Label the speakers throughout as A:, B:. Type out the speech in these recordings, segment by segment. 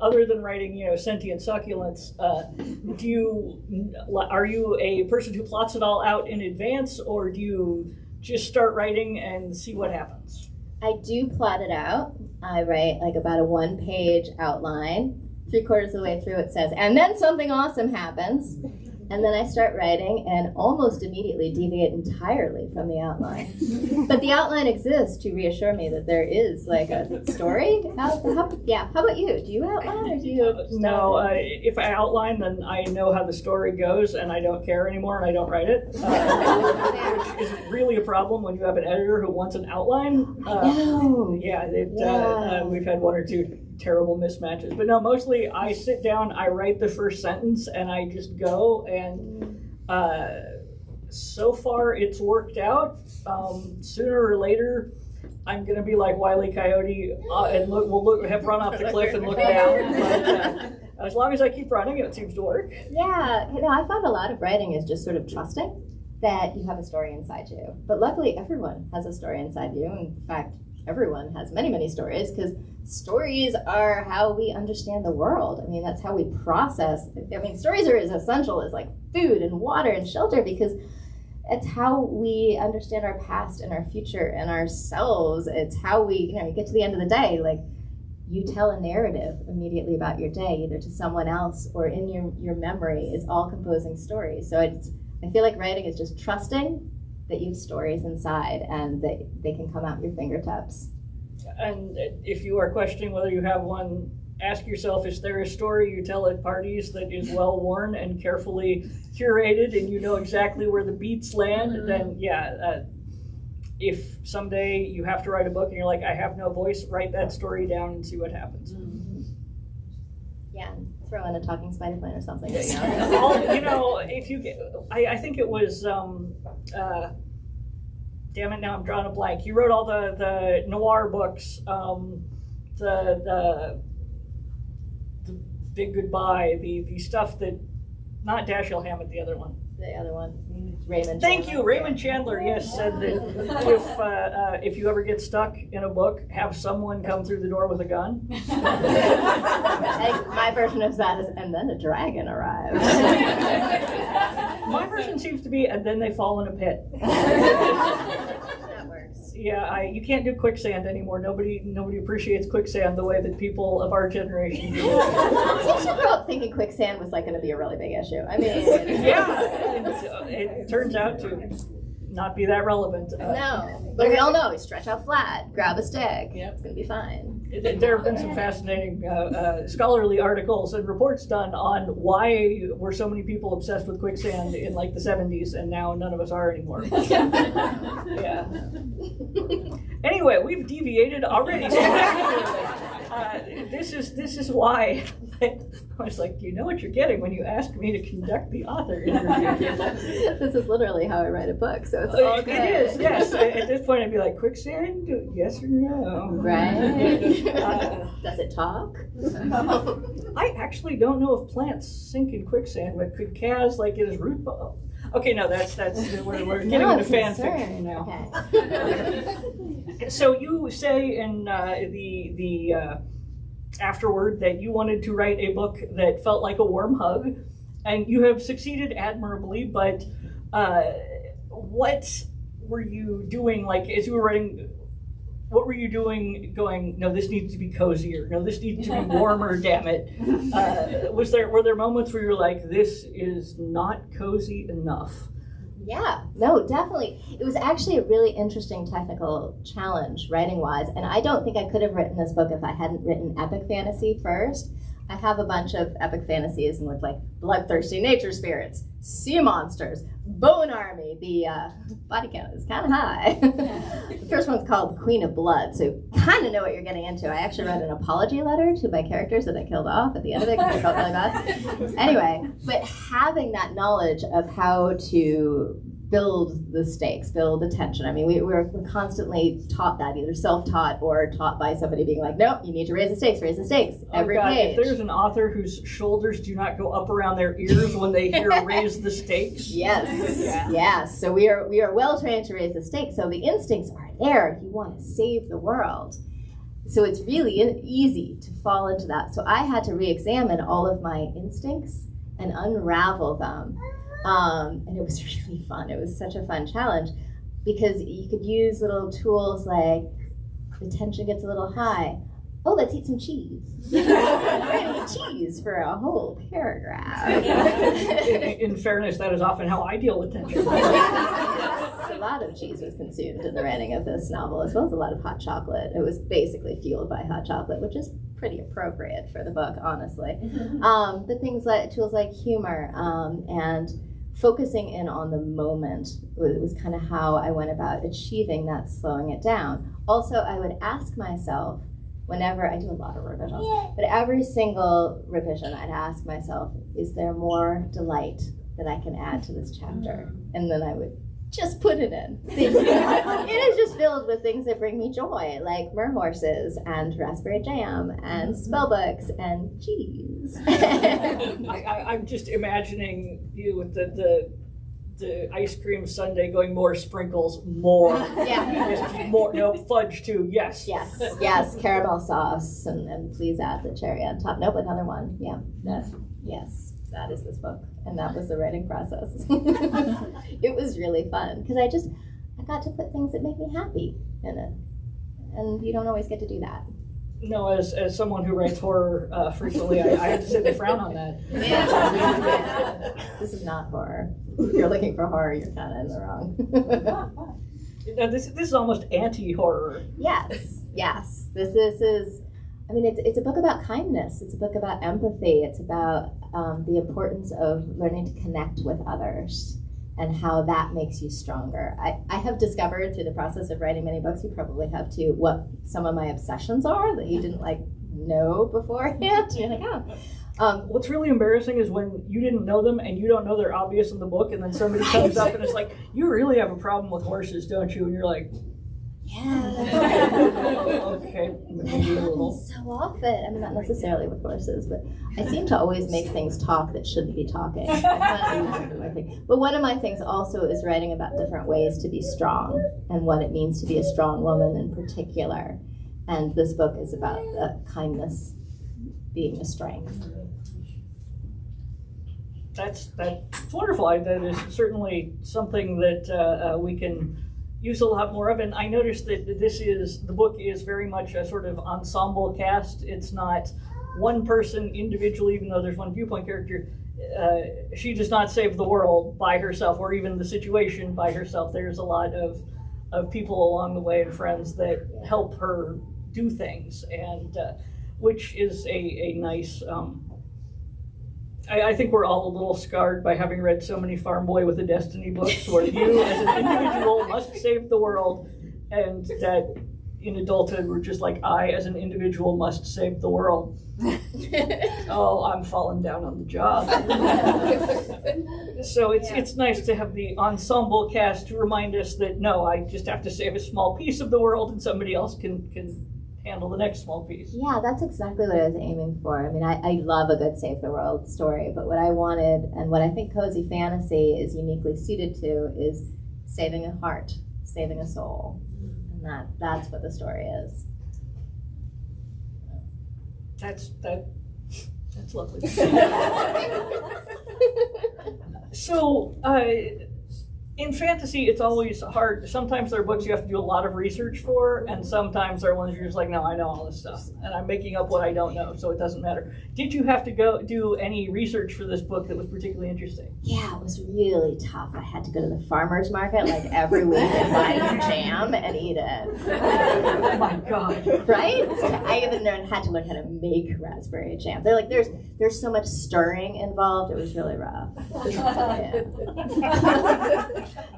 A: Other than writing, sentient succulents, are you a person who plots it all out in advance, or do you just start writing and see what happens?
B: I do plot it out. I write like about a 1-page outline. 3/4 of the way through it says, and then something awesome happens. And then I start writing and almost immediately deviate entirely from the outline. But the outline exists to reassure me that there is like a story. How about you? Do you outline or do you
A: No, if I outline, then I know how the story goes and I don't care anymore and I don't write it. Which is really a problem when you have an editor who wants an outline.
B: I know.
A: We've had 1 or 2 terrible mismatches. But no, mostly I sit down, I write the first sentence, and I just go, and so far it's worked out. Sooner or later, I'm going to be like Wile E. Coyote and have run off the cliff and look down. But as long as I keep running, it seems to work.
B: Yeah, I found a lot of writing is just sort of trusting that you have a story inside you. But luckily, everyone has a story inside you. In fact, everyone has many, many stories, because stories are how we understand the world. I mean, that's how we process. I mean, stories are as essential as like food and water and shelter, because it's how we understand our past and our future and ourselves. It's how we, you get to the end of the day, like you tell a narrative immediately about your day, either to someone else or in your memory. It's all composing stories. So I feel like writing is just trusting that you have stories inside and that they can come out your fingertips.
A: And if you are questioning whether you have one, ask yourself, is there a story you tell at parties that is well worn and carefully curated and you know exactly where the beats land? Then if someday you have to write a book and you're like, I have no voice, write that story down and see what happens.
B: Yeah, throw in a talking spider plant or something.
A: I think it was, damn it, now I'm drawing a blank. He wrote all the noir books, the Big Goodbye, the stuff that, not Dashiell Hammett, the other one.
B: The other one, Raymond Chandler.
A: Thank you, Raymond Chandler, yes, said that if you ever get stuck in a book, have someone come through the door with a gun.
B: My version of that is, and then a dragon arrives.
A: My version seems to be, and then they fall in a pit.
B: That works.
A: Yeah, you can't do quicksand anymore. Nobody appreciates quicksand the way that people of our generation do.
B: I should grow up thinking quicksand was like going to be a really big issue. I mean,
A: it turns out to not be that relevant.
B: No, but we all know we stretch out flat, grab a stick. Yeah, it's going to be fine.
A: There have been some fascinating scholarly articles and reports done on why were so many people obsessed with quicksand in like the 70s, and now none of us are anymore. Yeah. Anyway, we've deviated already. This is why I was like, you know what you're getting when you ask me to conduct the author interview.
B: This is literally how I write a book, so it's all good.
A: It is, yes. At this point, I'd be like, quicksand? Yes or no?
B: Right. Does it talk?
A: I actually don't know if plants sink in quicksand, but could Kaz like get his root ball? Okay, no, that's we're getting into fan fiction now. Okay. So you say in the afterward that you wanted to write a book that felt like a warm hug, and you have succeeded admirably. But what were you doing, like as you were writing? What were you doing going, no, this needs to be cozier. No, this needs to be warmer, damn it. Were there moments where you're like, this is not cozy enough?
B: Yeah, no, definitely. It was actually a really interesting technical challenge writing-wise, and I don't think I could have written this book if I hadn't written epic fantasy first. I have a bunch of epic fantasies and look like bloodthirsty nature spirits, sea monsters, bone army. The body count is kind of high. The first one's called Queen of Blood, so you kind of know what you're getting into. I actually wrote an apology letter to my characters that I killed off at the end of it because I felt really bad. Anyway, but having that knowledge of how to build the stakes, build the tension. I mean, we're constantly taught that, either self-taught or taught by somebody being like, nope, you need to raise the stakes every page.
A: If there's an author whose shoulders do not go up around their ears when they hear raise the stakes.
B: Yes, yes. So we are well trained to raise the stakes. So the instincts are there. You want to save the world. So it's really easy to fall into that. So I had to re-examine all of my instincts and unravel them. And it was really fun. It was such a fun challenge because you could use little tools like the tension gets a little high. Oh, let's eat some cheese. Cheese for a whole paragraph.
A: In fairness, that is often how I deal with tension.
B: A lot of cheese was consumed in the writing of this novel, as well as a lot of hot chocolate. It was basically fueled by hot chocolate, which is pretty appropriate for the book, honestly. But things like tools like humor and focusing in on the moment was kind of how I went about achieving that slowing it down. Also, I would ask myself, whenever I do a lot of revisions, but every single revision I'd ask myself, is there more delight that I can add to this chapter? And then I would just put it in. It is just filled with things that bring me joy, like merhorses and raspberry jam and spell books and cheese.
A: I'm just imagining you with the ice cream sundae going more sprinkles, more.
B: Yeah.
A: More, no, fudge too, yes.
B: Yes, caramel sauce, and please add the cherry on top. Nope, another one. Yeah, yes, that is this book. And that was the writing process. It was really fun, because I got to put things that make me happy in it. And you don't always get to do that.
A: No, as someone who writes horror frequently, I have to sit and frown on that.
B: This is not horror. If you're looking for horror, you're kind of in the wrong.
A: No, this is almost anti-horror.
B: Yes. This is. I mean, it's a book about kindness. It's a book about empathy. It's about the importance of learning to connect with others and how that makes you stronger. I have discovered through the process of writing many books, you probably have too, what some of my obsessions are that you didn't know beforehand. You're like, oh.
A: What's really embarrassing is when you didn't know them and you don't know they're obvious in the book, and then somebody comes up and it's like, you really have a problem with horses, don't you? And you're like,
B: yeah.
A: Okay.
B: That happens so often. I mean, not necessarily with horses, but I seem to always make things talk that shouldn't be talking. But one of my things also is writing about different ways to be strong and what it means to be a strong woman in particular. And this book is about kindness being a strength.
A: That's wonderful. That is certainly something that we can use a lot more of. And I noticed that the book is very much a sort of ensemble cast. It's not one person individually, even though there's one viewpoint character. She does not save the world by herself, or even the situation by herself. There's a lot of people along the way and friends that help her do things, and which is a nice. I think we're all a little scarred by having read so many Farm Boy with a Destiny books where you as an individual must save the world, and that in adulthood we're just like, I as an individual must save the world. Oh, I'm falling down on the job. So it's nice to have the ensemble cast to remind us that no, I just have to save a small piece of the world and somebody else can handle the next small piece.
B: Yeah, that's exactly what I was aiming for. I mean, I love a good save the world story, but what I wanted and what I think cozy fantasy is uniquely suited to is saving a heart, saving a soul. And that's what the story is.
A: That's lovely. So, in fantasy, it's always hard. Sometimes there are books you have to do a lot of research for, and sometimes there are ones you're just like, no, I know all this stuff, and I'm making up what I don't know, so it doesn't matter. Did you have to go do any research for this book that was particularly interesting?
B: Yeah, it was really tough. I had to go to the farmer's market every week and buy jam and eat it.
A: Oh my God.
B: Right? I even had to learn how to make raspberry jam. They're like, there's so much stirring involved. It was really rough. Yeah.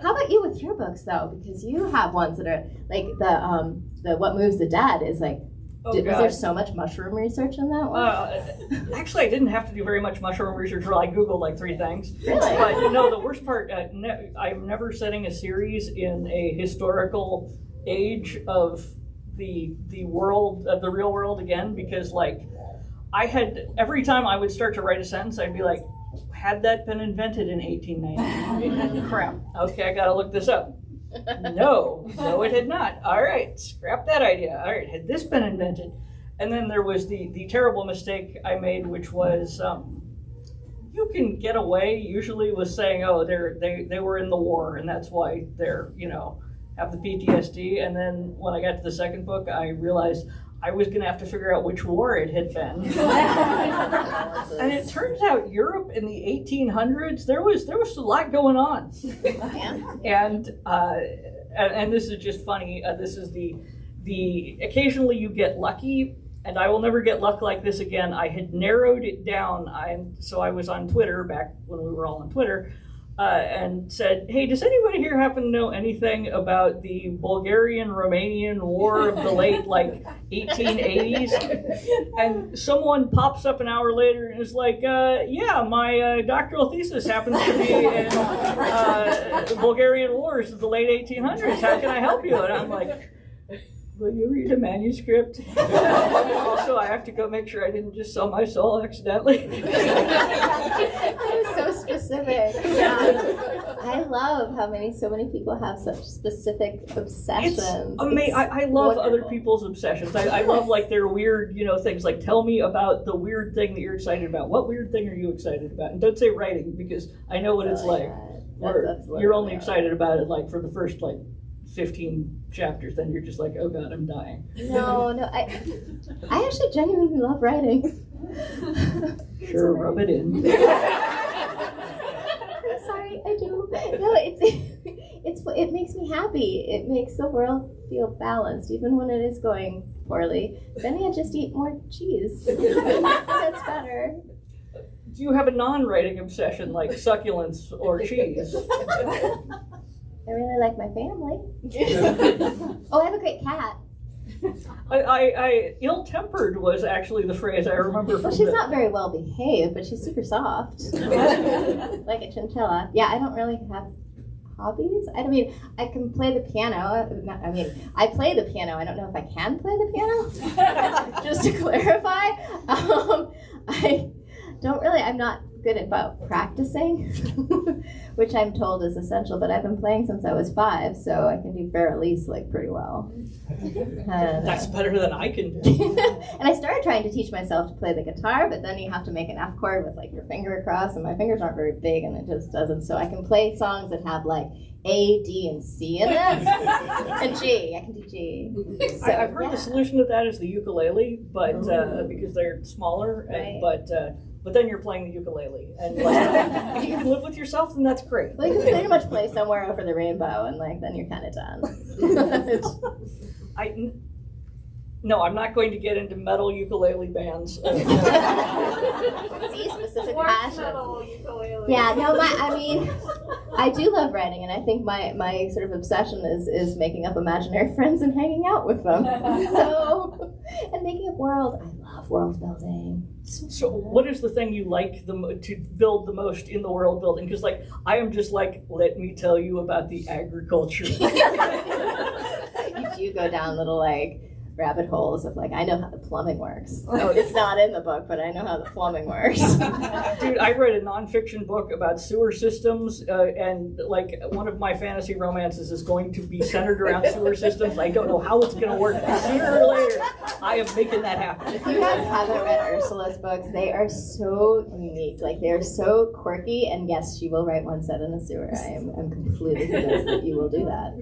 B: How about you with your books, though? Because you have ones that are like the What Moves the Dead is like. Was there so much mushroom research in that one?
A: Actually, I didn't have to do very much mushroom research. I Googled 3 things.
B: Really?
A: But the worst part, I'm never setting a series in a historical age of the world, of the real world again, because every time I would start to write a sentence, I'd be like, had that been invented in 1890? Crap. Okay, I gotta look this up. No, it had not. All right, scrap that idea. All right, had this been invented? And then there was the terrible mistake I made, which was you can get away usually with saying, oh, they were in the war, and that's why they're, have the PTSD. And then when I got to the second book, I realized I was going to have to figure out which war it had been. And it turns out Europe in the 1800s, there was a lot going on. And this is just funny. This is the occasionally you get lucky, and I will never get luck like this again. I had narrowed it down. So I was on Twitter back when we were all on Twitter. And said, hey, does anybody here happen to know anything about the Bulgarian-Romanian War of the late, 1880s? And someone pops up an hour later and is like, yeah, my doctoral thesis happens to be in the Bulgarian Wars of the late 1800s. How can I help you? And I'm like, will you read a manuscript? Also, I have to go make sure I didn't just sell my soul accidentally.
B: That is so specific. Yeah. I love how so many people have such specific obsessions.
A: It's amazing. I love
B: wonderful.
A: Other people's obsessions. I love their weird, things like tell me about the weird thing that you're excited about. What weird thing are you excited about? And don't say writing because I know what it's like. You're only excited about it for the first 15 chapters, then you're just like, oh god, I'm dying.
B: No, I actually genuinely love writing.
A: Sure, rub it in.
B: I'm sorry, I do. No, it makes me happy. It makes the world feel balanced, even when it is going poorly. Then I just eat more cheese. That's better.
A: Do you have a non-writing obsession like succulents or cheese?
B: I really like my family. Oh, I have a great cat.
A: I ill-tempered was actually the phrase I remember from
B: Well, she's not very well behaved, but she's super soft. Like a chinchilla. Yeah, I don't really have hobbies. I mean, I can play the piano. I play the piano. I don't know if I can play the piano. Just to clarify. I'm not good about practicing, which I'm told is essential, but I've been playing since I was 5, so I can do Fair Elise pretty well.
A: That's better than I can do.
B: And I started trying to teach myself to play the guitar, but then you have to make an F chord with your finger across, and my fingers aren't very big, and it just doesn't. So I can play songs that have A, D, and C in it, and G. I can do G. So,
A: I've heard the solution to that is the ukulele, but because they're smaller,
B: right.
A: But then you're playing the ukulele, and if you can live with yourself, then that's great.
B: Well, you can pretty much play Somewhere Over the Rainbow, and then you're kind of done.
A: No, I'm not going to get into metal ukulele bands.
B: See, specific passion. Yeah, no, I do love writing, and I think my sort of obsession is making up imaginary friends and hanging out with them. And making a world. I love world building.
A: So what is the thing you like to build the most in the world building? Because I am just let me tell you about the agriculture.
B: You do go down little rabbit holes of I know how the plumbing works. Oh, it's not in the book, but I know how the plumbing works.
A: Dude, I read a nonfiction book about sewer systems, and one of my fantasy romances is going to be centered around sewer systems. I don't know how it's going to work, but sooner or later, I am making that happen.
B: If you guys haven't read Ursula's books, they are so unique. They're so quirky, and yes, she will write one set in a sewer. I'm completely convinced that you will do that.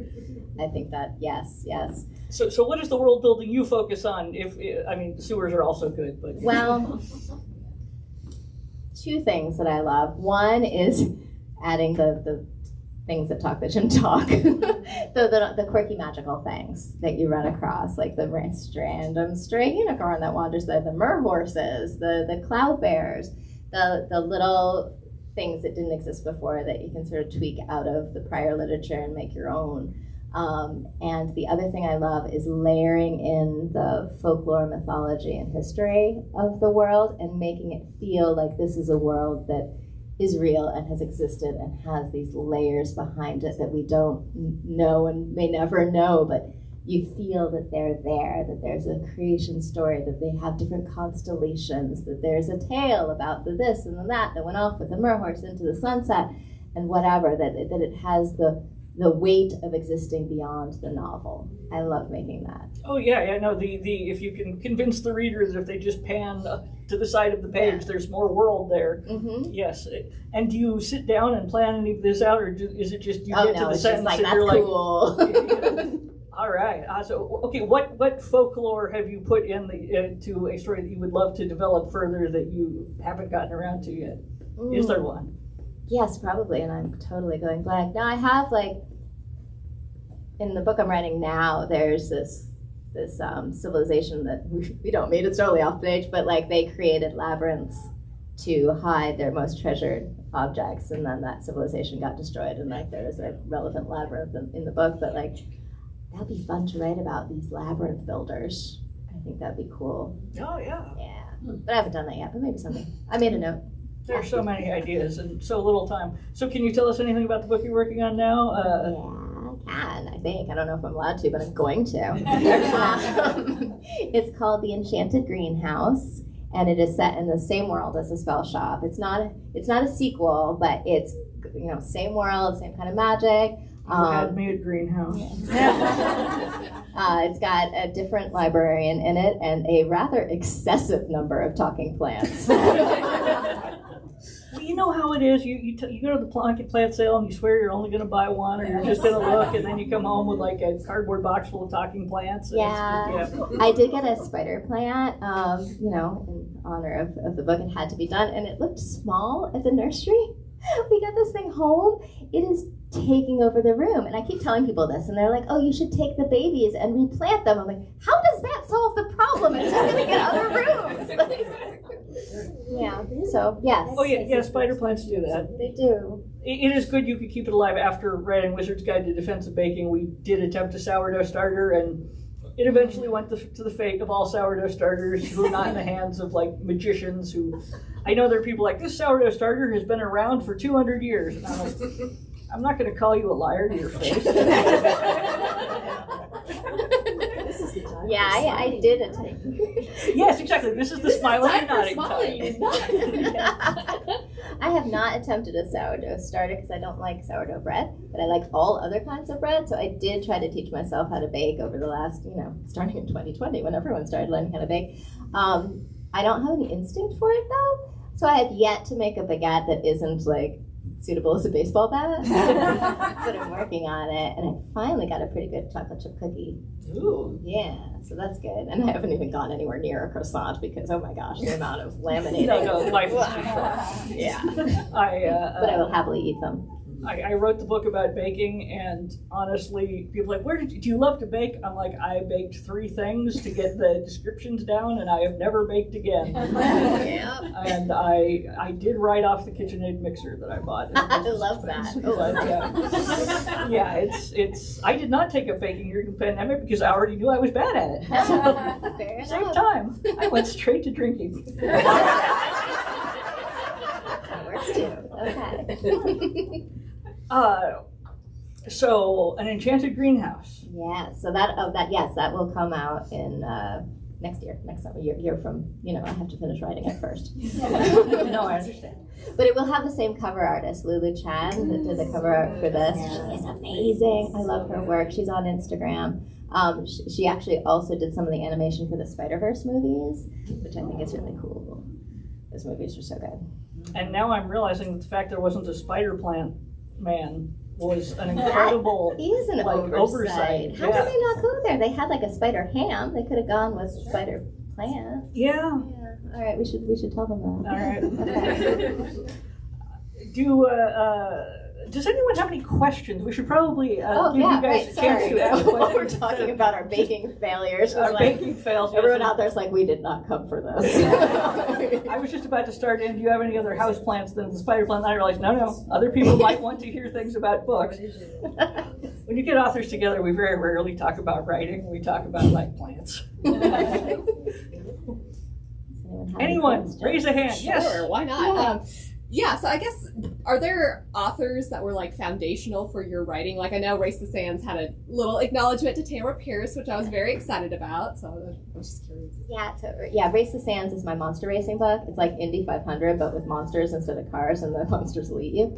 B: I think that, yes.
A: So what is the world building you focus on? Sewers are also good, but...
B: Well, 2 things that I love. One is adding the things that talk that shouldn't talk. the quirky magical things that you run across, like the random stray unicorn that wanders there, the mer horses, the cloud bears, the little things that didn't exist before that you can sort of tweak out of the prior literature and make your own. And the other thing I love is layering in the folklore, mythology, and history of the world and making it feel like this is a world that is real and has existed and has these layers behind it that we don't know and may never know, but you feel that they're there, that there's a creation story, that they have different constellations, that there's a tale about the this and the that went off with the mer horse into the sunset and whatever, that it has the the weight of existing beyond the novel. I love making that.
A: Oh yeah, no. The if you can convince the readers, if they just pan to the side of the page, there's more world there.
B: Mm-hmm.
A: Yes. And do you sit down and plan any of this out, or is it just you get to the
B: it's
A: sentence
B: just like,
A: and
B: that's
A: you're like,
B: cool.
A: all right. So okay, what folklore have you put in to a story that you would love to develop further that you haven't gotten around to yet? Is there one?
B: Yes, probably, and I'm totally going blank. Now I have in the book I'm writing now, there's this civilization that we don't meet. It's totally off page, but they created labyrinths to hide their most treasured objects, and then that civilization got destroyed, and there's a relevant labyrinth in the book. But that'd be fun to write about, these labyrinth builders. I think that'd be cool.
A: Oh yeah.
B: Yeah, but I haven't done that yet. But maybe someday. I made a note.
A: There's so many ideas and so little time. So can you tell us anything about the book you're working on now?
B: I think. I don't know if I'm allowed to, but I'm going to. It's called The Enchanted Greenhouse, and it is set in the same world as the SPELLSHOP. It's not a sequel, but it's same world, same kind of magic.
A: You had me at Greenhouse.
B: It's got a different librarian in it and a rather excessive number of talking plants.
A: Well, you know how it is. You go to the plant sale and you swear you're only going to buy one, or you're just going to look, and then you come home with a cardboard box full of talking plants.
B: Yeah. I did get a spider plant, in honor of the book. It had to be done, and it looked small at the nursery. We got this thing home. It is taking over the room, and I keep telling people this, and they're like, "Oh, you should take the babies and replant them." I'm like, "How does that solve the problem? It's just going to get other rooms." Yeah. So yes.
A: Oh yeah. Spider plants do that.
B: They do.
A: It is good you could keep it alive. After writing Wizard's Guide to Defensive Baking, we did attempt a sourdough starter, and it eventually went to the fate of all sourdough starters who are not in the hands of magicians who. I know there are people this sourdough starter has been around for 200 years. And I'm like, I'm not going to call you a liar to your face.
B: Yeah, I did attempt.
A: Yes, exactly. This is the smiling and nodding time.
B: I have not attempted a sourdough starter because I don't like sourdough bread, but I like all other kinds of bread. So I did try to teach myself how to bake over the last, starting in 2020 when everyone started learning how to bake. I don't have any instinct for it though. So I have yet to make a baguette that isn't suitable as a baseball bat. But I'm working on it, and I finally got a pretty good chocolate chip cookie.
A: Ooh.
B: Yeah, so that's good. And I haven't even gone anywhere near a croissant because, oh my gosh, the amount of laminating.
A: No, life is too short.
B: Yeah.
A: But
B: I will happily eat them.
A: I wrote the book about baking, and honestly, people are like, do you love to bake? I'm like, I baked 3 things to get the descriptions down, and I have never baked again.
B: Yeah.
A: And I did write off the KitchenAid mixer that I bought.
B: I love that.
A: But, it's. I did not take up baking during the pandemic because I already knew I was bad at it. So,
B: Fair enough.
A: same time, I went straight to drinking.
B: That works too. Okay.
A: So an enchanted greenhouse.
B: Yeah. So that will come out in next year, next summer. Year from I have to finish writing it first.
A: No, I understand.
B: But it will have the same cover artist, Lulu Chan, that did the cover art for this. She is amazing. I love her work. She's on Instagram. She actually also did some of the animation for the Spider-Verse movies, which I think is really cool. Those movies were so good.
A: And now I'm realizing that the fact there wasn't a spider plant man was an incredible
B: that is an oversight. How did they not go there? They had a spider ham. They could have gone with spider plant.
A: Yeah.
B: All right, we should tell them that.
A: All right. Does anyone have any questions? We should probably give you guys a chance to ask questions.
B: We're talking about our baking failures.
A: Our baking fails.
B: Everyone out there's like, we did not come for this.
A: I was just about to start in, do you have any other house plants than the spider plant? And I realized, no, other people might want to hear things about books. When you get authors together, we very rarely talk about writing. We talk about plants. Anyone, raise a hand.
C: Sure,
A: Yes.
C: why not? Yeah, so I guess, are there authors that were foundational for your writing? I know Race the Sands had a little acknowledgement to Tamara Pierce, which I was very excited about, so I was just curious.
B: Yeah, Race the Sands is my monster racing book. It's like Indy 500, but with monsters instead of cars, and the monsters lead you.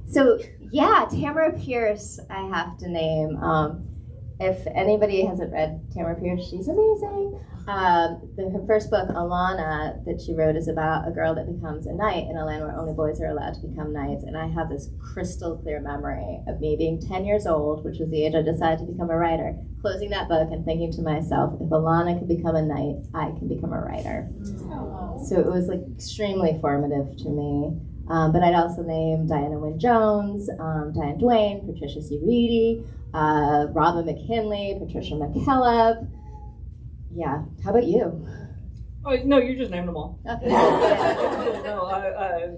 B: So yeah, Tamara Pierce, I have to name. If anybody hasn't read Tamara Pierce, she's amazing. Her first book, Alana, that she wrote is about a girl that becomes a knight in a land where only boys are allowed to become knights. And I have this crystal clear memory of me being 10 years old, which was the age I decided to become a writer, closing that book and thinking to myself, if Alana could become a knight, I can become a writer. Oh. So it was like extremely formative to me. But I'd also name Diana Wynne Jones, Diane Duane, Patricia C. Reedy, Robin McKinley, Patricia McKillop. Yeah. How about you?
A: Oh, no, you just named them all.
B: Okay.
A: No, I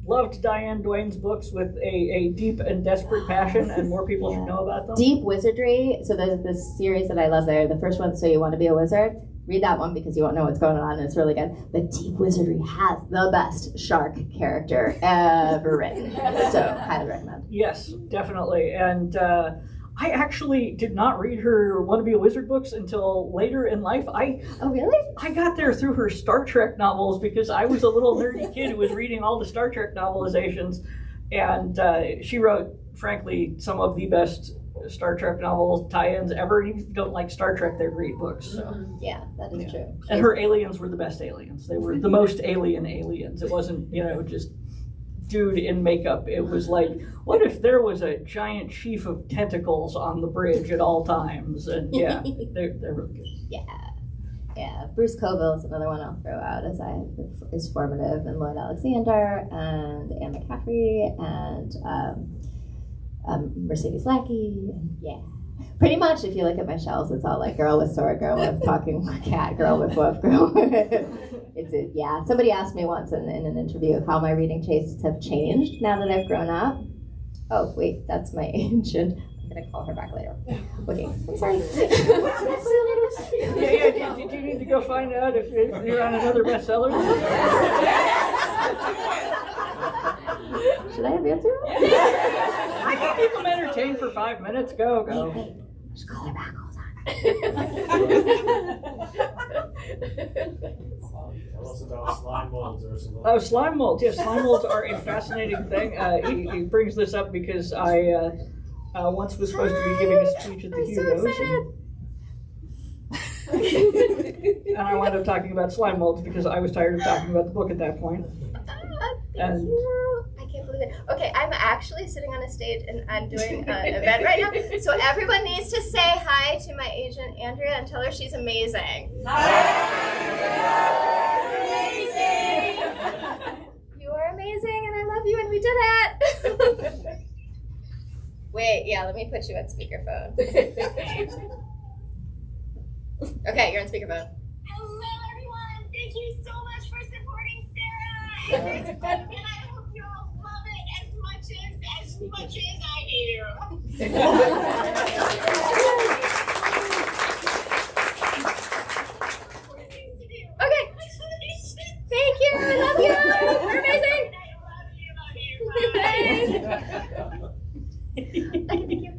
A: loved Diane Duane's books with a deep and desperate passion, and more people should know about them.
B: Deep Wizardry. So there's this series that I love there. The first one's So You Want to Be a Wizard. Read that one because you won't know what's going on, and it's really good. But Deep Wizardry has the best shark character ever written. So, highly recommend.
A: Yes, definitely. And I actually did not read her Want to Be a Wizard books until later in life.
B: Oh, really?
A: I got there through her Star Trek novels because I was a little nerdy kid who was reading all the Star Trek novelizations. And she wrote, frankly, some of the best Star Trek novel tie-ins ever. Even if you don't like Star Trek, they're great books. So.
B: Yeah, that is true.
A: And her aliens were the best aliens. They were the most alien aliens. It wasn't, just dude in makeup. It was like, what if there was a giant sheaf of tentacles on the bridge at all times? And yeah, they're really good.
B: Yeah. Bruce Coville is another one I'll throw out is formative, and Lloyd Alexander, and Anne McCaffrey, and Mercedes Lackey, and yeah. Pretty much, if you look at my shelves, it's all like girl with sword, girl with talking cat, girl with wolf, girl with... Yeah. Somebody asked me once in an interview how my reading tastes have changed now that I've grown up. Oh, wait, that's my age, and I'm going to call her back later. Okay, I'm sorry.
A: Yeah, do you need to go find out if you're on another bestseller?
B: Should I have answered?
A: I can keep them entertained for 5 minutes. Go.
B: Wait. Just call her back all the time.
D: Tell us about slime molds, Ursula.
A: Oh, slime molds. Yes, slime molds are a fascinating thing. He brings this up because I once was supposed to be giving a speech at the Hugos. And I wound up talking about slime molds because I was tired of talking about the book at that point.
B: Thank you. I can't believe it. Okay, I'm actually sitting on a stage and I'm doing an event right now. So everyone needs to say hi to my agent Andrea and tell her she's amazing. Hi. Amazing. You are amazing, and I love you, and we did it. Wait, yeah, let me put you on speakerphone. Okay, you're on speakerphone.
E: Hello, everyone. Thank you so much for supporting Sarah. And I hope you all love it as much as I do.
B: Okay. Thank you. I love you. You're amazing.
E: I love you. Bye.
B: Thank you.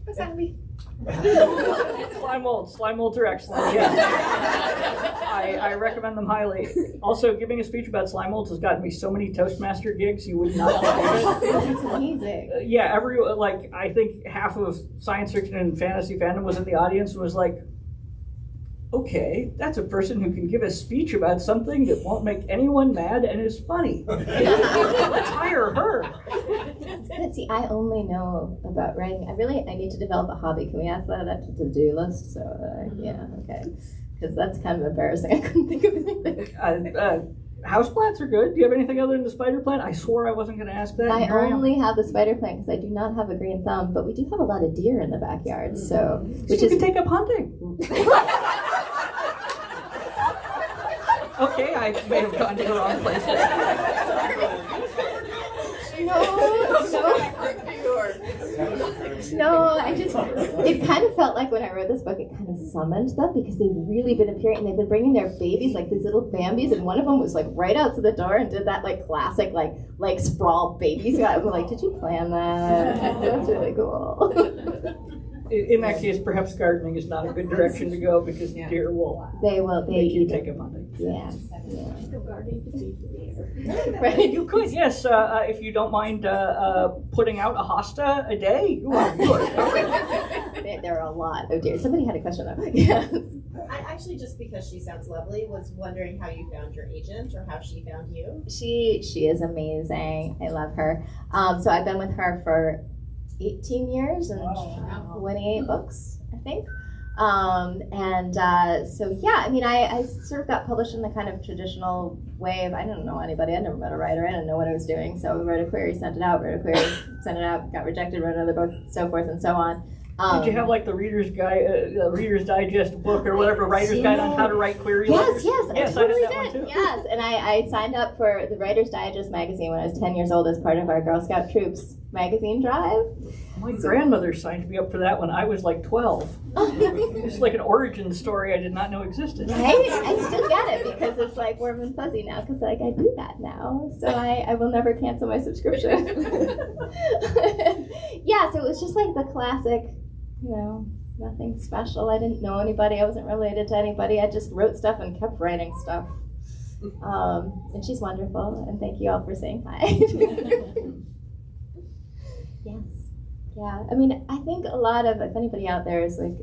B: What's that mean?
A: Slime molds are excellent. Yes. I recommend them highly. Also, giving a speech about slime molds has gotten me so many Toastmaster gigs you would not believe it.
B: That's amazing.
A: Yeah, I think half of science fiction and fantasy fandom was in the audience and was like, okay, that's a person who can give a speech about something that won't make anyone mad and is funny. Let's hire her.
B: See, I only know about writing. I need to develop a hobby. Can we add that to the to-do list? So, yeah, okay. Because that's kind of embarrassing. I couldn't think of anything.
A: Houseplants are good. Do you have anything other than the spider plant? I swore I wasn't going to ask that.
B: I only have the spider plant because I do not have a green thumb, but we do have a lot of deer in the backyard. So,
A: you can take up hunting. Okay, I may have gone to the wrong place.
B: No, it kind of felt like when I wrote this book, it kind of summoned them because they've really been appearing, and they've been bringing their babies, like these little Bambis, and one of them was like right out to the door and did that like classic like sprawl baby. So I'm like, did you plan that? That's really cool.
A: In that case, perhaps gardening is not a good direction to go because the deer will
B: They
A: make you
B: eat
A: take
B: it.
A: them on it.
B: Yeah.
A: Right. You could, yes, if you don't mind putting out a hosta a day. You are.
B: There are a lot of deer. Somebody had a question though. Yes.
F: I actually, just because she sounds lovely, was wondering how you found your agent or how she found you.
B: She is amazing. I love her. So I've been with her for 18 years and 28 books, I think. So yeah, I mean, I sort of got published in the kind of traditional way of, I didn't know anybody, I never met a writer, I didn't know what I was doing, so I wrote a query, sent it out, wrote a query, sent it out, got rejected, wrote another book, so forth and so on.
A: Did you have like the Reader's Guide, Reader's Digest book or whatever, Writer's Guide on how to write query letters?
B: Yes,
A: Yes,
B: I totally
A: I had that one
B: did.
A: too.
B: Yes, and I signed up for the Writer's Digest magazine when I was 10 years old as part of our Girl Scout Troops magazine drive.
A: My grandmother signed me up for that when I was like 12. It's like an origin story I did not know existed.
B: Right? I still get it because it's like warm and fuzzy now because like I do that now. So I will never cancel my subscription. Yeah, so it was just like the classic, nothing special. I didn't know anybody. I wasn't related to anybody. I just wrote stuff and kept writing stuff. And she's wonderful. And thank you all for saying hi. Yes. Yeah. I mean, I think a lot of, if anybody out there is like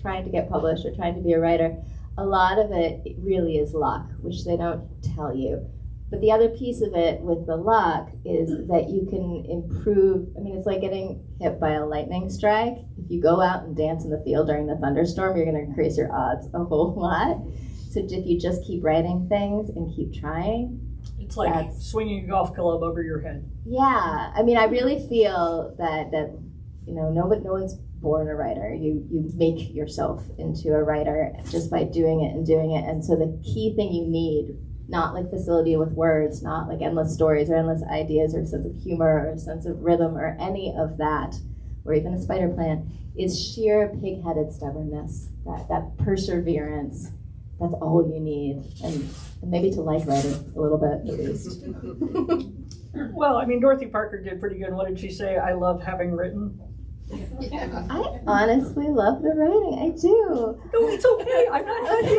B: trying to get published or trying to be a writer, a lot of it really is luck, which they don't tell you. But the other piece of it with the luck is that you can improve. I mean, it's like getting hit by a lightning strike. If you go out and dance in the field during the thunderstorm, you're going to increase your odds a whole lot. So if you just keep writing things and keep trying,
A: It's like swinging a golf club over your head.
B: yeah. I mean, I really feel that no one's born a writer. You make yourself into a writer just by doing it. And so the key thing you need, not like facility with words, not like endless stories or endless ideas or a sense of humor or a sense of rhythm or any of that, or even a spider plan, is sheer pig-headed stubbornness, that perseverance. That's all you need, and maybe to like writing a little bit at least.
A: Well, I mean, Dorothy Parker did pretty good. What did she say? I love having written.
B: I honestly love the writing. I do.
A: No, it's okay. I'm not judging you.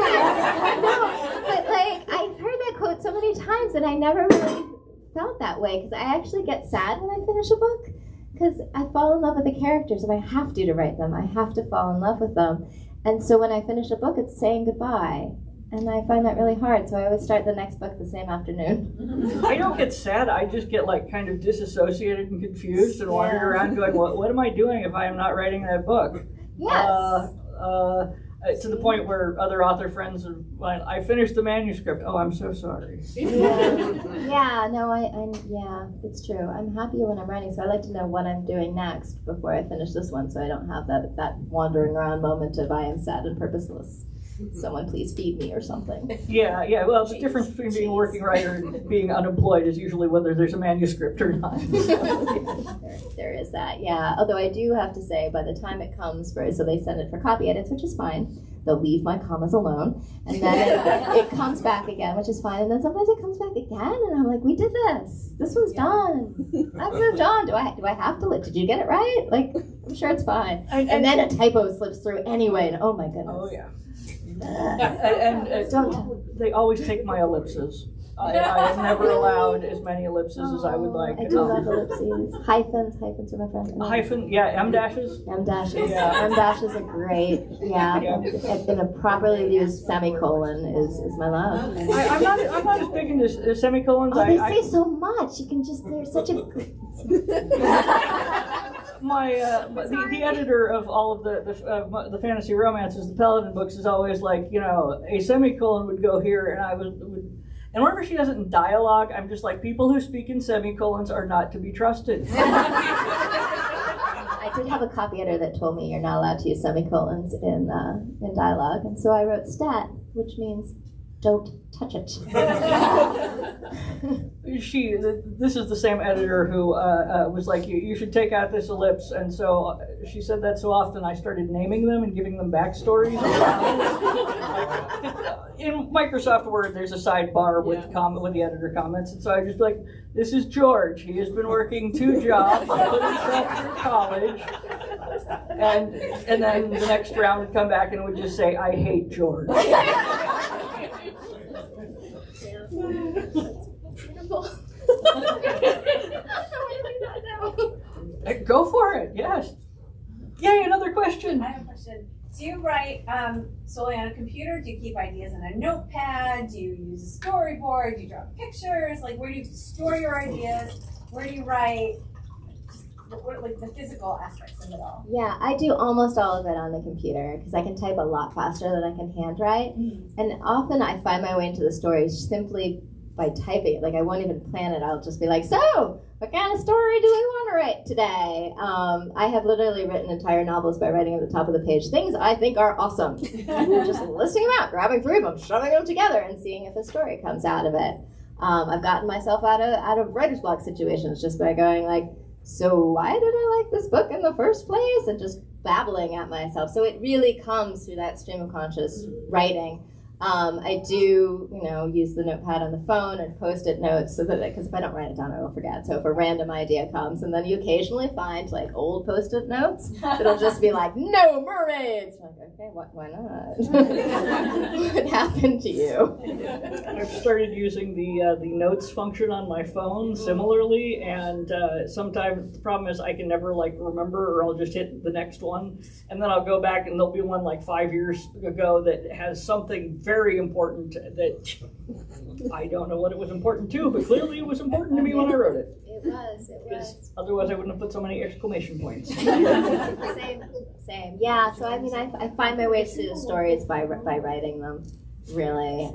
B: No, but like I've heard that quote so many times, and I never really felt that way because I actually get sad when I finish a book because I fall in love with the characters and I have to write them. I have to fall in love with them, and so when I finish a book, it's saying goodbye. And I find that really hard, so I always start the next book the same afternoon.
A: I don't get sad. I just get like kind of disassociated and confused and wandering around going, what am I doing if I am not writing that book?
B: Yes.
A: To the point where other author friends are like, I finished the manuscript. Oh, I'm so sorry.
B: Yeah, it's true. I'm happier when I'm writing, so I like to know what I'm doing next before I finish this one, so I don't have that wandering around moment of I am sad and purposeless. Someone please feed me or something.
A: Yeah. Well, the difference between being a working writer and being unemployed is usually whether there's a manuscript or not.
B: There is that, yeah. Although I do have to say, by the time it comes so they send it for copy edits, which is fine. They'll leave my commas alone, and then it comes back again, which is fine. And then sometimes it comes back again, and I'm like, we did this. This one's done. I've moved on. Do I have to? Did you get it right? Like, I'm sure it's fine. And then a typo slips through anyway, and oh my goodness.
A: Oh yeah. And they always take my ellipses. I am never allowed as many ellipses as I would like.
B: I do love ellipses. Hyphens are my friend.
A: M dashes.
B: M dashes.
A: Yeah.
B: M dashes are great. Yeah. And a properly used semicolon is my love.
A: I'm not as big into semicolons.
B: Oh, they say so much. You can just, they're such a...
A: the editor of all of the fantasy romances, the Paladin books, is always like, a semicolon would go here, and I would and whenever she does it in dialogue, I'm just like, people who speak in semicolons are not to be trusted.
B: I did have a copy editor that told me you're not allowed to use semicolons in dialogue, and so I wrote stat, which means don't touch it.
A: This is the same editor who was like, you should take out this ellipse, and so she said that so often I started naming them and giving them backstories. in Microsoft Word, there's a sidebar with with the editor comments, and so I just like, this is George. He has been working 2 jobs, put himself through college, and then the next round would come back and it would just say, I hate George. Go for it, yes. Yay, another question.
G: I have a question. Do you write solely on a computer? Do you keep ideas in a notepad? Do you use a storyboard? Do you draw pictures? Like, where do you store your ideas? Where do you write? Like the physical aspects of it all.
B: Yeah, I do almost all of it on the computer because I can type a lot faster than I can handwrite. And often I find my way into the stories simply by typing it. Like, I won't even plan it. I'll just be like, so, what kind of story do we want to write today? I have literally written entire novels by writing at the top of the page things I think are awesome. Just listing them out, grabbing 3 of them, shoving them together, and seeing if a story comes out of it. I've gotten myself out of writer's block situations just by going like, so why did I like this book in the first place? And just babbling at myself. So it really comes through that stream of conscious writing. I do, use the notepad on the phone and post-it notes so that, because if I don't write it down, I will forget. So if a random idea comes, and then you occasionally find like old post-it notes, it'll just be like, no mermaids. I'm like, okay, why not? What happened to you?
A: I've started using the notes function on my phone similarly, and sometimes the problem is I can never like remember, or I'll just hit the next one, and then I'll go back and there'll be one like 5 years ago that has something very important that I don't know what it was important to, but clearly it was important to me when I wrote it.
B: It was.
A: Otherwise I wouldn't have put so many exclamation points.
B: Same. Yeah, so I mean, I find my way through the stories by writing them, really.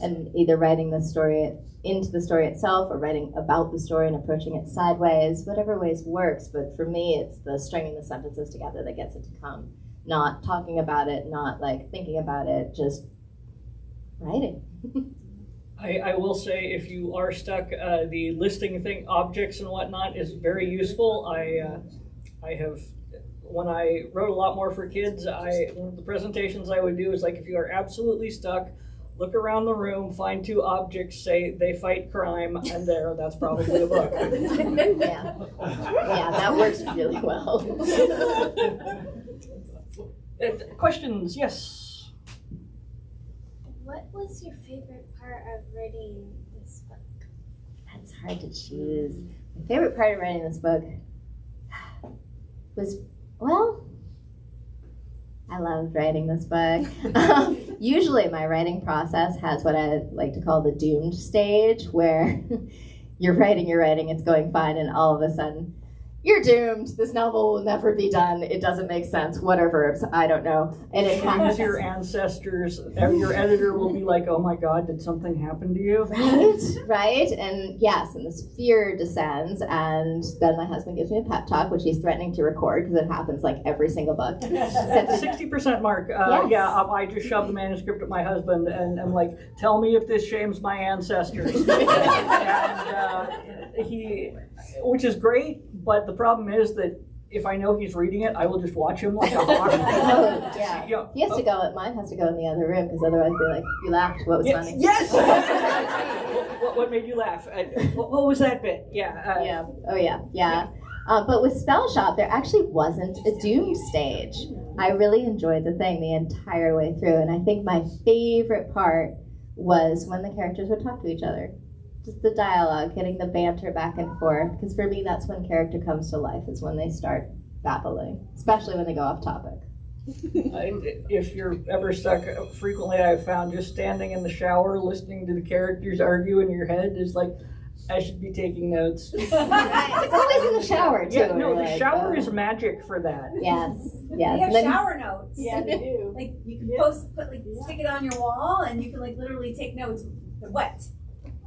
B: And either writing the story into the story itself or writing about the story and approaching it sideways, whatever ways works. But for me, it's the stringing the sentences together that gets it to come. Not talking about it, not like thinking about it, just writing.
A: I will say, if you are stuck, the listing objects and whatnot is very useful. I have, when I wrote a lot more for kids, one of the presentations I would do is like, if you are absolutely stuck, look around the room, find 2 objects, say they fight crime, and that's probably a book.
B: Yeah, that works really well.
A: Questions? Yes.
H: What was your favorite part of writing this book?
B: That's hard to choose. My favorite part of writing this book was, I loved writing this book. Usually my writing process has what I like to call the doomed stage, where you're writing, it's going fine, and all of a sudden, you're doomed. This novel will never be done. It doesn't make sense. What are verbs? I don't know. And it happens.
A: Your ancestors, your editor will be like, oh my God, did something happen to you?
B: Right? And yes, and this fear descends, and then my husband gives me a pep talk, which he's threatening to record because it happens like every single book.
A: At the 60% mark,
B: yes.
A: Yeah, I just shoved the manuscript at my husband, and I'm like, tell me if this shames my ancestors. And he, which is great, but the problem is that if I know he's reading it, I will just watch him like a hawk.
B: Oh, yeah. He has to go, mine has to go in the other room, because otherwise I'd be like, you laughed, what was funny?
A: Yes! what made you laugh? What was that bit?
B: Yeah. Oh, yeah. But with SPELLSHOP, there actually wasn't a doomed stage. I really enjoyed the thing the entire way through, and I think my favorite part was when the characters would talk to each other. Just the dialogue, getting the banter back and forth, because for me that's when character comes to life, is when they start babbling, especially when they go off topic.
A: If you're ever stuck, frequently I've found just standing in the shower listening to the characters argue in your head is like, I should be taking notes.
B: It's always in the shower too.
A: Yeah, no, the shower is magic for that.
B: Yes.
G: They have
B: then,
G: shower notes.
H: Yeah, they do.
G: Like, you can stick it on your wall, and you can like literally take notes. They're wet.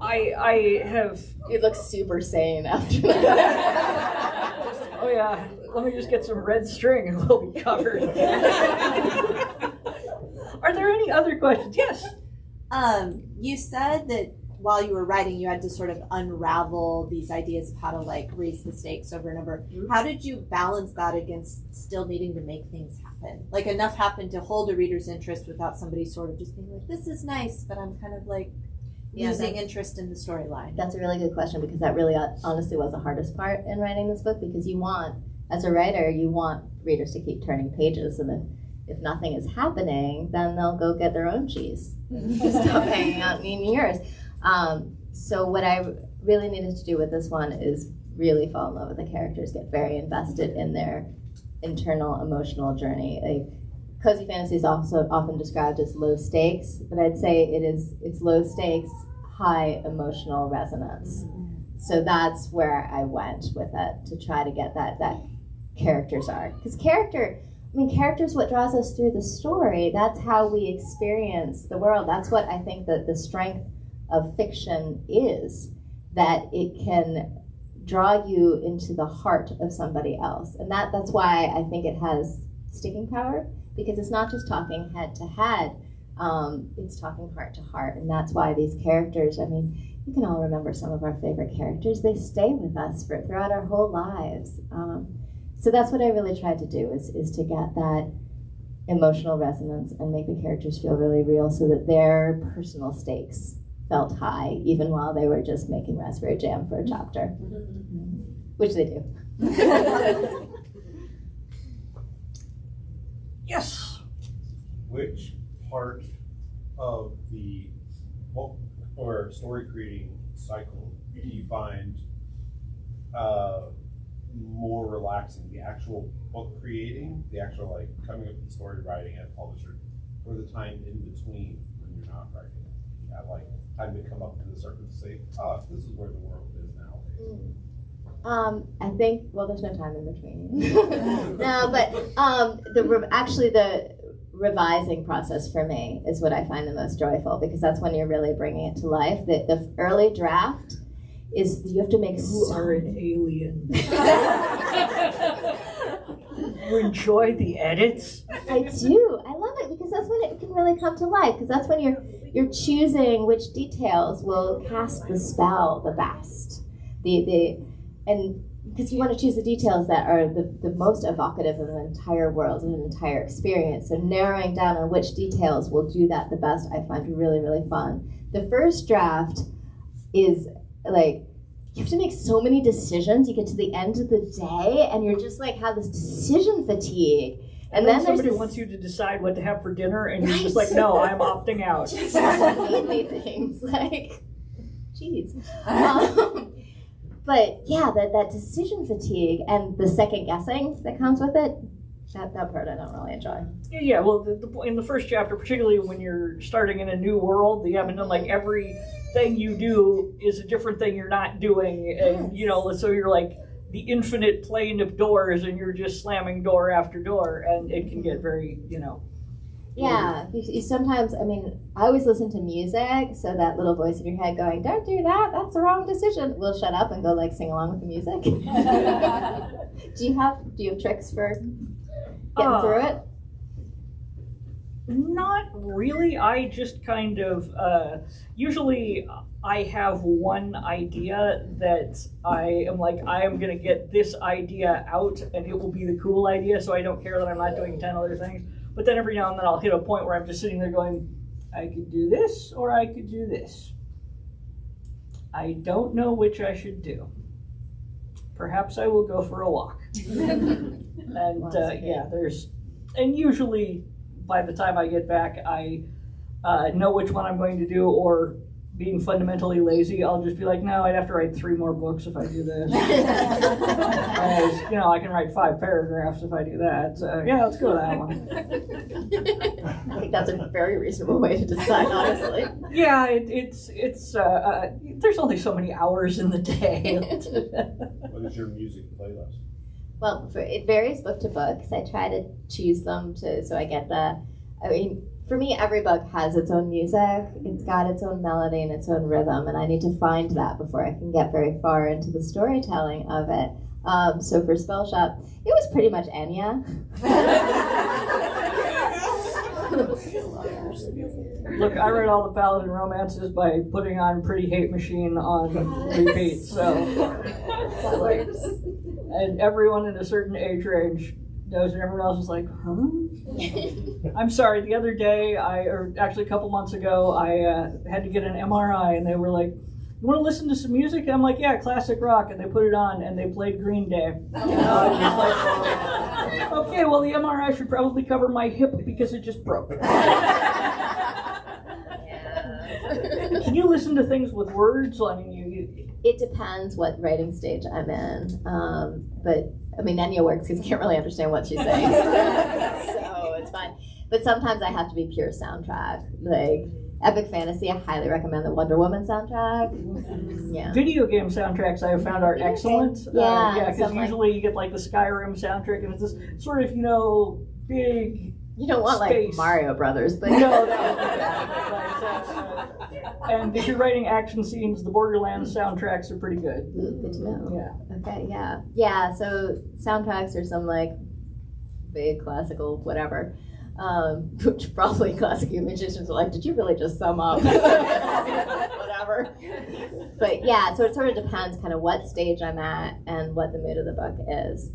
A: I have.
B: It looks super sane after that.
A: Oh yeah, let me just get some red string and we'll be covered. Are there any other questions? Yes.
I: You said that
F: while you were writing, you had to sort of unravel these ideas of how to like raise the stakes over and over. How did you balance that against still needing to make things happen? Like enough happen to hold a reader's interest without somebody sort of just being like, this is nice, but I'm kind of like losing interest in the storyline.
B: That's a really good question, because that really honestly was the hardest part in writing this book, because you want, as a writer, you want readers to keep turning pages, and if nothing is happening, then they'll go get their own cheese and stop hanging out in yours. So what I really needed to do with this one is really fall in love with the characters, get very invested in their internal emotional journey. Cozy fantasy is also often described as low stakes, but I'd say it's low stakes, high emotional resonance. So that's where I went with it, to try to get that character's arc. Because character's what draws us through the story. That's how we experience the world. That's what I think that the strength of fiction is, that it can draw you into the heart of somebody else. And that's why I think it has sticking power, because it's not just talking head to head, it's talking heart to heart. And that's why these characters, you can all remember some of our favorite characters. They stay with us throughout our whole lives. So that's what I really tried to do, is to get that emotional resonance and make the characters feel really real, so that their personal stakes felt high, even while they were just making raspberry jam for a chapter, which they do.
A: Yes.
I: Which part of the book or story creating cycle do you find more relaxing? The actual book creating, the actual like coming up with the story, writing it, publisher, or the time in between when you're not writing it? You have like time to come up to the surface and say, oh, this is where the world is nowadays.
B: I think, well, there's no time in between. No, but the revising process for me is what I find the most joyful, because that's when you're really bringing it to life. The early draft is, you have to make
A: You are an alien. You enjoy the edits?
B: I do. I love it, because that's when it can really come to life, because that's when you're choosing which details will cast the spell the best. And because you want to choose the details that are the most evocative of an entire world and an entire experience. So narrowing down on which details will do that the best, I find really, really fun. The first draft is like, you have to make so many decisions. You get to the end of the day and you're just like, have this decision fatigue.
A: And then somebody wants you to decide what to have for dinner, and you're just like, no, I'm opting out.
B: Feed me things, like, jeez. But yeah, that decision fatigue and the second guessing that comes with it, that part I don't really enjoy.
A: Yeah, well, in the first chapter, particularly when you're starting in a new world, you haven't done, like, everything you do is a different thing you're not doing, and so you're like the infinite plane of doors, and you're just slamming door after door, and it can get very,
B: Yeah, you sometimes, I always listen to music, so that little voice in your head going, don't do that, that's the wrong decision, will shut up and go like sing along with the music. Do you have tricks for getting through it?
A: Not really. I just kind of, usually I have one idea that I am like, I am going to get this idea out and it will be the cool idea, so I don't care that I'm not doing 10 other things. But then every now and then I'll hit a point where I'm just sitting there going, I could do this or I could do this. I don't know which I should do. Perhaps I will go for a walk. And and usually by the time I get back, I know which one I'm going to do, or being fundamentally lazy, I'll just be like, no, I'd have to write 3 more books if I do this. I can write 5 paragraphs if I do that. So yeah, let's go with that one.
B: I think that's a very reasonable way to decide, honestly.
A: Yeah, it's there's only so many hours in the day.
I: What is your music playlist?
B: Well, it varies book to book, because I try to choose them so I get for me, every book has its own music. It's got its own melody and its own rhythm, and I need to find that before I can get very far into the storytelling of it. So for SPELLSHOP, it was pretty much Enya.
A: Look, I read all the Paladin romances by putting on Pretty Hate Machine on repeat, so. And everyone in a certain age range knows, and everyone else is like, huh? I'm sorry, the other day, or actually a couple months ago, I had to get an MRI, and they were like, you want to listen to some music? And I'm like, yeah, classic rock. And they put it on, and they played Green Day. Okay, well, the MRI should probably cover my hip because it just broke. Can you listen to things with words? Well, I mean,
B: It depends what writing stage I'm in. But, I mean, Enya works because you can't really understand what she's saying. So it's fine. But sometimes I have to be pure soundtrack. Like, epic fantasy, I highly recommend the Wonder Woman soundtrack. Yeah.
A: Video game soundtracks I have found are excellent.
B: Yeah,
A: because usually you get like the Skyrim soundtrack, and it's this sort of, big.
B: You don't want
A: space.
B: like Mario Brothers, but
A: No, that would be bad. And if you're writing action scenes, the Borderlands soundtracks are pretty good.
B: Ooh, good to know.
A: Yeah.
B: Okay, yeah. Yeah, so soundtracks are some like big classical whatever. Which probably classic musicians are like, did you really just sum up? Whatever. But yeah, so it sort of depends kind of what stage I'm at and what the mood of the book is.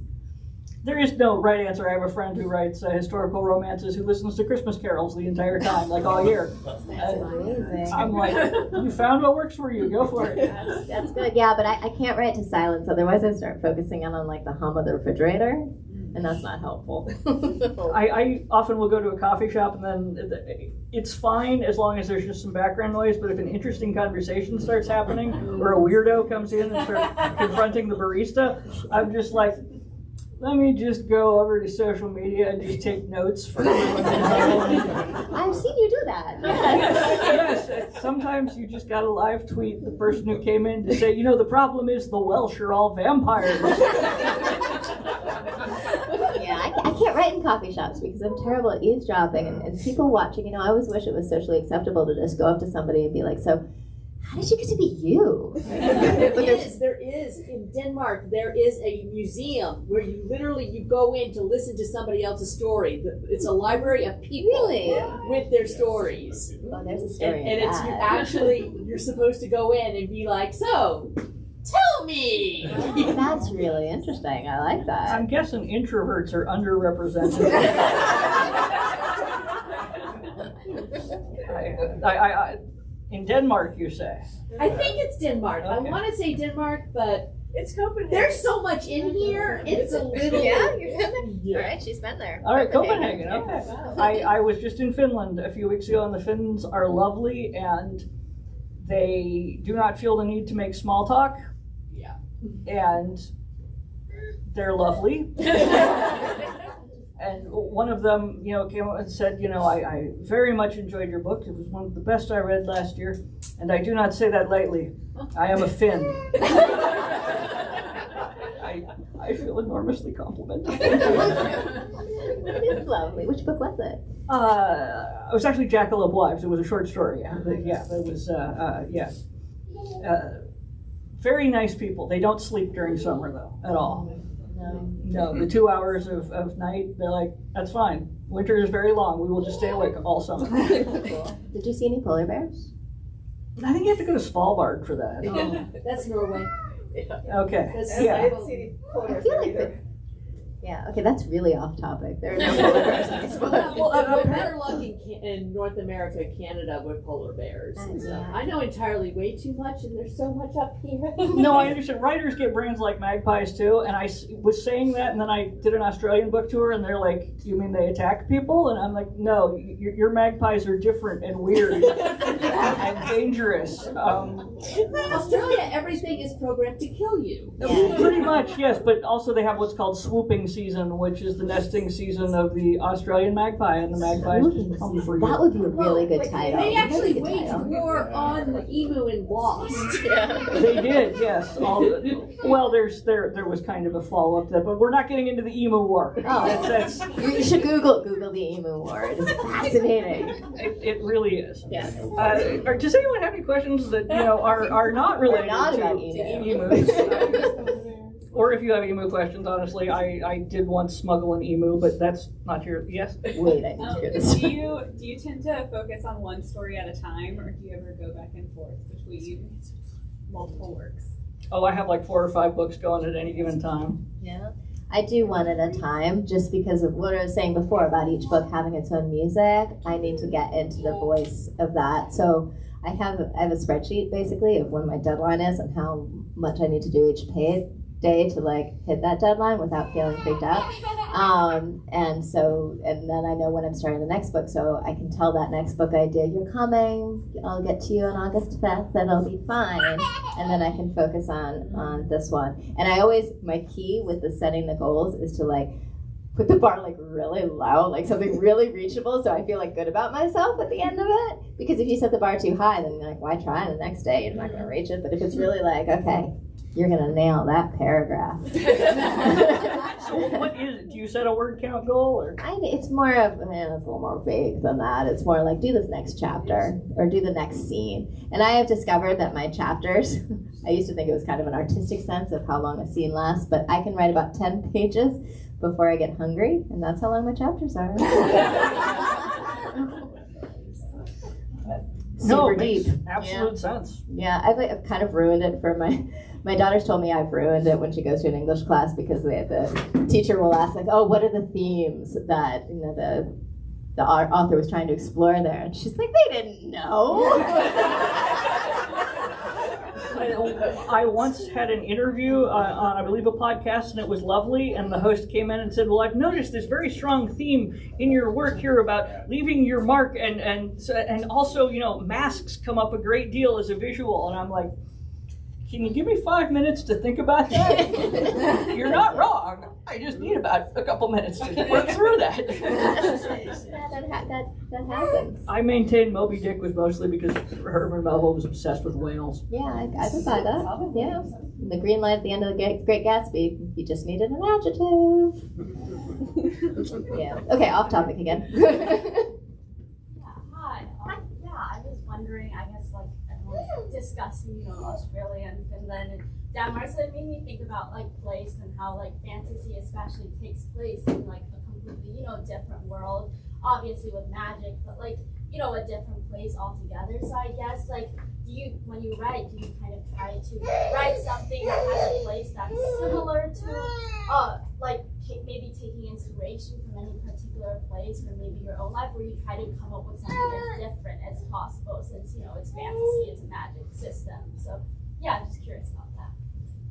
A: There is no right answer. I have a friend who writes historical romances who listens to Christmas carols the entire time, like all year.
B: That's amazing.
A: I'm like, you found what works for you. Go for it.
B: That's good. Yeah, but I can't write to silence. Otherwise, I start focusing on like the hum of the refrigerator, and that's not helpful.
A: I often will go to a coffee shop, and then it's fine as long as there's just some background noise. But if an interesting conversation starts happening, or a weirdo comes in and starts confronting the barista, I'm just like, let me just go over to social media and just take notes for everyone to know.
B: I've seen you do that.
A: Yes, sometimes you just gotta live tweet the person who came in to say, the problem is the Welsh are all vampires.
B: Yeah, I can't write in coffee shops because I'm terrible at eavesdropping and people watching. I always wish it was socially acceptable to just go up to somebody and be like, so how did you get to be you?
J: There is in Denmark. There is a museum where you go in to listen to somebody else's story. It's a library of people with their stories.
B: Oh, there's a story.
J: And it's you're supposed to go in and be like, so tell me.
B: That's really interesting. I like that.
A: I'm guessing introverts are underrepresented. In Denmark, you say?
J: I think it's Denmark.
A: Okay.
J: I want to say Denmark, but
G: It's Copenhagen.
J: there's so much in here. It's a little.
B: Yeah, you've been there. All right, she's been there.
A: All right, Copenhagen. Okay. I was just in Finland a few weeks ago, and the Finns are lovely, and they do not feel the need to make small talk.
J: Yeah.
A: And they're lovely. And one of them, came up and said, I very much enjoyed your book. It was one of the best I read last year, and I do not say that lightly. I am a Finn. I feel enormously complimented.
B: It is lovely. Which book was it?
A: It was actually Jackalope Wives. It was a short story. Yeah, it was. Very nice people. They don't sleep during summer though, at all. No, the 2 hours of night, they're like, that's fine. Winter is very long. We will just stay awake all summer.
B: Did you see any polar bears?
A: I think you have to go to Svalbard for that.
J: That's Norway.
A: Okay.
G: I
A: Yeah.
G: didn't see any polar
B: I feel like
G: either.
B: Yeah, okay, that's really off topic. There are no polar bears in this book.
J: Well, better luck in North America, Canada, with polar bears. And stuff.
B: Yeah.
J: I know entirely way too much, and there's so much up here.
A: No, I understand. Writers get brains like magpies too, and I was saying that, and then I did an Australian book tour, and they're like, "You mean they attack people?" And I'm like, "No, your magpies are different and weird and dangerous."
J: Australia, everything is programmed to kill you.
A: Pretty much, yes. But also they have what's called swooping season, which is the nesting season of the Australian magpie, and the magpies just come for you.
B: That would be a really good title.
J: They actually
B: Really good
J: waged
B: title.
J: war on emu and wasps.
A: They did, yes. Well, there was kind of a follow up to that, but we're not getting into the emu war.
B: Oh.
A: That's
B: You should Google the emu war. It is fascinating.
A: it really is.
B: Yes.
A: Does anyone have any questions that are not related
B: Not
A: to
B: about emus.
A: emus? Or if you have emu questions, honestly, I did once smuggle an emu, but that's not here. Yes?
B: Wait, I need to hear this.
K: Do you tend to focus on one story at a time, or do you ever go back and forth between multiple works?
A: Oh, I have like 4 or 5 books going at any given time.
B: Yeah. I do one at a time just because of what I was saying before about each book having its own music. I need to get into the voice of that. So I have a spreadsheet basically of when my deadline is and how much I need to do each day to like hit that deadline without feeling freaked out. And then I know when I'm starting the next book, so I can tell that next book idea, you're coming, I'll get to you on August 5th, and it'll be fine. And then I can focus on this one. And I always, my key with the setting the goals is to like put the bar like really low, like something really reachable, so I feel like good about myself at the end of it. Because if you set the bar too high, then you're like, why try the next day? You're not going to reach it. But if it's really like, okay, you're going to nail that paragraph.
A: So what is it? Do you set a word count goal? Or?
B: It's more of, it's a little more vague than that. It's more like do this next chapter or do the next scene. And I have discovered that my chapters, I used to think it was kind of an artistic sense of how long a scene lasts, but I can write about 10 pages before I get hungry, and that's how long my chapters are.
A: No,
B: Super deep.
A: Absolute sense.
B: Yeah, I've kind of ruined it for my daughter's told me I've ruined it when she goes to an English class because the teacher will ask like, oh, what are the themes that the author was trying to explore there? And she's like, they didn't know.
A: I once had an interview on, I believe, a podcast, and it was lovely, and the host came in and said, well, I've noticed this very strong theme in your work here about leaving your mark, and also, masks come up a great deal as a visual, and I'm like, can you give me 5 minutes to think about that? You're not wrong. I just need about a couple minutes to work through that.
B: That happens.
A: I maintain Moby Dick was mostly because Herman Melville was obsessed with whales.
B: Yeah, I could buy that. Yeah. The green light at the end of the Great Gatsby, you just needed an adjective. Yeah. Okay, off topic again.
H: Hi. I was wondering, I guess, like, everyone's discussing, Australia and Finland and Denmark, so it made me think about, like, place and how, like, fantasy especially takes place in, like, a completely, different world, obviously with magic, but, like, a different place altogether. So I guess, like, when you write, do you kind of try to write something that has a place that's similar to, like, maybe taking inspiration from any particular place or maybe your own life, or you try to come up with something as different as possible since, it's fantasy, it's a magic system. So, yeah, I'm just curious about that.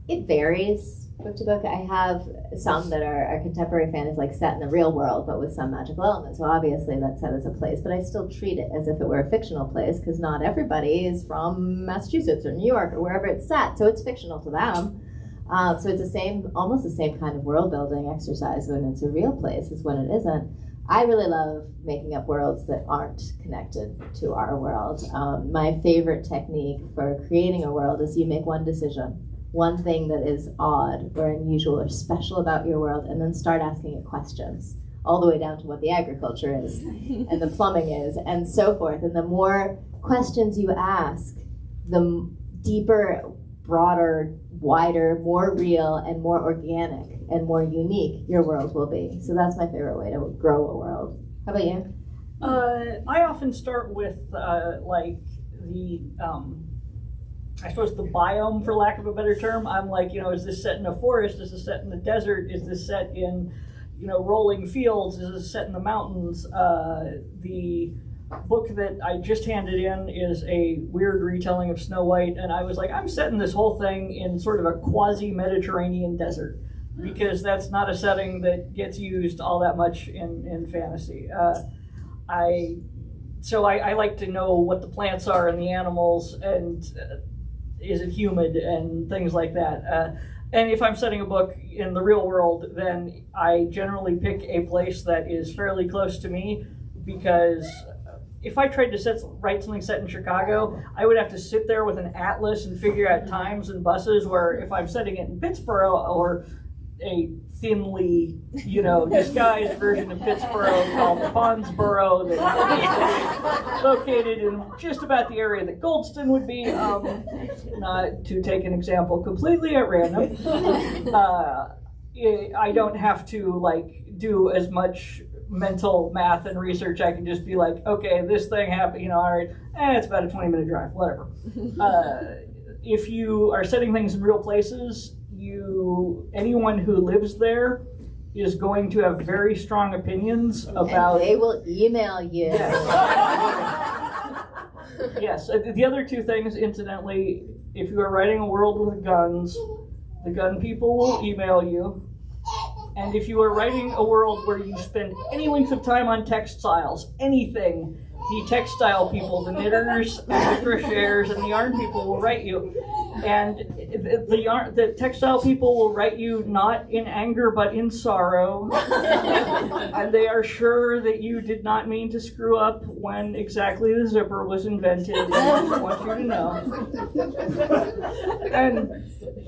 B: It varies book to book. I have some that are contemporary fantasy, like set in the real world, but with some magical elements. So obviously that's set as a place, but I still treat it as if it were a fictional place because not everybody is from Massachusetts or New York or wherever it's set, so it's fictional to them. So it's almost the same kind of world building exercise when it's a real place as when it isn't. I really love making up worlds that aren't connected to our world. My favorite technique for creating a world is you make one decision, one thing that is odd or unusual or special about your world, and then start asking it questions, all the way down to what the agriculture is and the plumbing is and so forth. And the more questions you ask, the deeper, broader, wider, more real, and more organic and more unique your world will be. So that's my favorite way to grow a world. How about you?
A: I often start with I suppose the biome, for lack of a better term. I'm like, is this set in a forest? Is this set in the desert? Is this set in, rolling fields? Is this set in the mountains? The book that I just handed in is a weird retelling of Snow White, and I was like, I'm setting this whole thing in sort of a quasi-Mediterranean desert, because that's not a setting that gets used all that much in fantasy. I like to know what the plants are and the animals, and is it humid and things like that. And if I'm setting a book in the real world, then I generally pick a place that is fairly close to me, because if I tried to write something set in Chicago, I would have to sit there with an atlas and figure out times and buses, where if I'm setting it in Pittsburgh or a thinly, disguised version of Pittsburgh called Ponsboro that's located in just about the area that Goldston would be. Not to take an example completely at random. I don't have to do as much mental math and research. I can just be like, okay, this thing happened, all right, it's about a 20-minute drive, whatever. If you are setting things in real places, anyone who lives there is going to have very strong opinions about.
B: And they will email you.
A: Yes. The other two things, incidentally, if you are writing a world with guns, the gun people will email you. And if you are writing a world where you spend any length of time on textiles, anything, the textile people, the knitters and the crocheters and the yarn people will write you. And the textile people will write you not in anger but in sorrow. And they are sure that you did not mean to screw up when exactly the zipper was invented. And I want you to know. And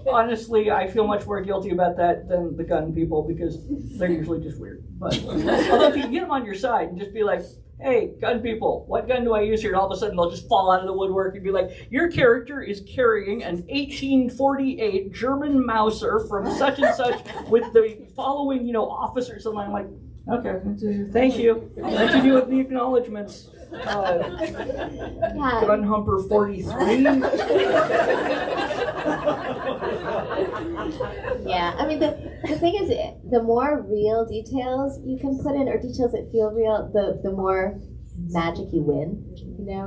A: honestly, I feel much more guilty about that than the gun people because they're usually just weird. But although if you can get them on your side and just be like, hey, gun people, what gun do I use here? And all of a sudden they'll just fall out of the woodwork and be like, your character is carrying an 1848 German Mauser from such and such with the following, officers. And I'm like, okay, thank you. I'll let you do with the acknowledgments. Gun Humper 43.
B: Yeah, I mean, the thing is, the more real details you can put in, or details that feel real, the more magic you win,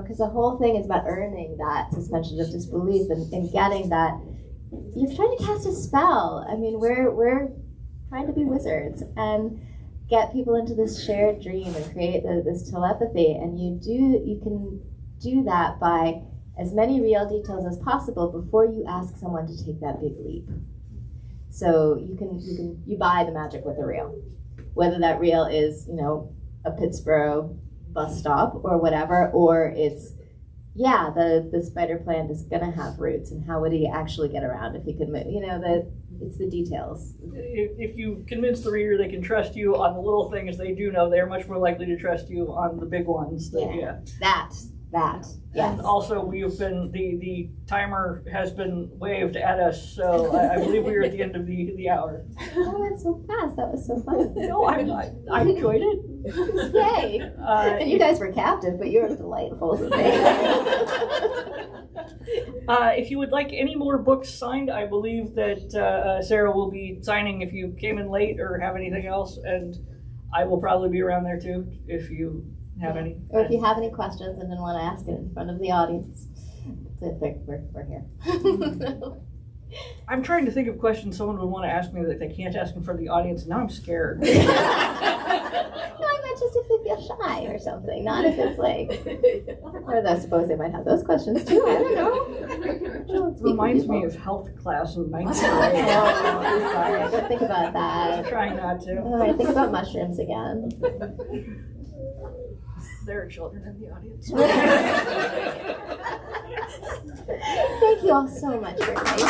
B: because the whole thing is about earning that suspension of disbelief and getting that. You're trying to cast a spell. I mean, we're trying to be wizards and get people into this shared dream and create this telepathy, and you can do that by as many real details as possible before you ask someone to take that big leap. So you buy the magic with a reel, whether that reel is a Pittsburgh bus stop or whatever, or it's the spider plant is gonna have roots, and how would he actually get around if he could move? It's the details.
A: If you convince the reader they can trust you on the little things they do know, they're much more likely to trust you on the big ones.
B: That, yes.
A: And also, we have been, the timer has been waved at us, so I believe we are at the end of the hour.
B: Oh, that's so fast. That was so fun.
A: No, I enjoyed it.
B: Yay. And you guys were captive, but you were delightful.
A: If you would like any more books signed, I believe that Sarah will be signing if you came in late or have anything else, and I will probably be around there too if you have any.
B: Or if you have any questions and then want to ask it in front of the audience, we're here.
A: I'm trying to think of questions someone would want to ask me that they can't ask in front of the audience, and now I'm scared.
B: No, I meant just if they feel shy or something, not if it's or I suppose they might have those questions too. I don't know.
A: It reminds me of health class in 9th grade.
B: I'm sorry. Don't think about that.
A: I'm trying not to.
B: All right, think about mushrooms again.
A: There are children in the audience.
B: Thank you all so much for coming.